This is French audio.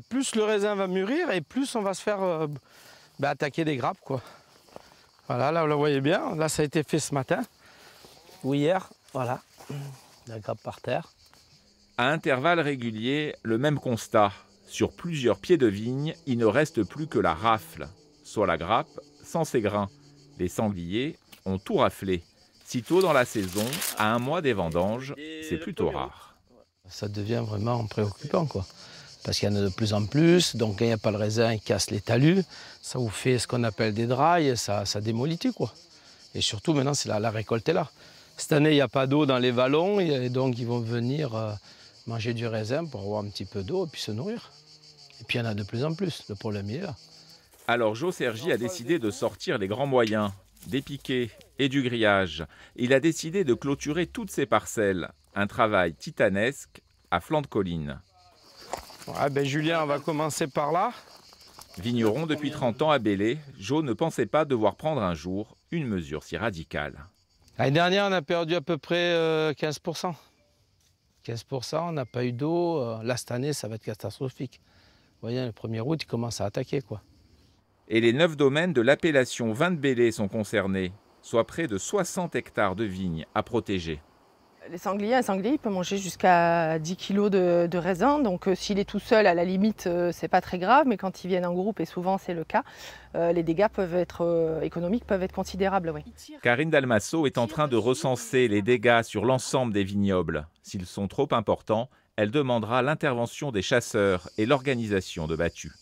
plus le raisin va mûrir et plus on va se faire attaquer des grappes, quoi. Voilà, là vous le voyez bien, là ça a été fait ce matin ou hier, voilà, la grappe par terre. À intervalles réguliers, le même constat. Sur plusieurs pieds de vigne, il ne reste plus que la rafle, soit la grappe sans ses grains. Les sangliers ont tout raflé. Sitôt dans la saison, à un mois des vendanges, c'est plutôt rare. Ça devient vraiment préoccupant, quoi. Parce qu'il y en a de plus en plus, donc quand il n'y a pas le raisin, il casse les talus, ça vous fait ce qu'on appelle des drailles, ça démolit tout, quoi. Et surtout maintenant, c'est la récolte est là. Cette année, il n'y a pas d'eau dans les vallons, et donc ils vont venir manger du raisin pour avoir un petit peu d'eau et puis se nourrir. Et puis il y en a de plus en plus, le problème il est là. Alors Jo Sergi a décidé de sortir les grands moyens, des piquets et du grillage. Il a décidé de clôturer toutes ses parcelles, un travail titanesque à flanc de colline. Ouais, Julien, on va commencer par là. Vigneron depuis 30 ans à Belley, Jo ne pensait pas devoir prendre un jour une mesure si radicale. L'année dernière, on a perdu à peu près 15%. 15%, on n'a pas eu d'eau. Là, cette année, ça va être catastrophique. Vous voyez, le 1er août, il commence à attaquer, quoi. Et les 9 domaines de l'appellation vin de Belley sont concernés, soit près de 60 hectares de vignes à protéger. Un sanglier, il peut manger jusqu'à 10 kg de raisin. Donc s'il est tout seul, à la limite, c'est pas très grave. Mais quand ils viennent en groupe, et souvent c'est le cas, les dégâts économiques peuvent être considérables. Oui. Karine Dalmasso est en train de recenser les dégâts sur l'ensemble des vignobles. S'ils sont trop importants, elle demandera l'intervention des chasseurs et l'organisation de battues.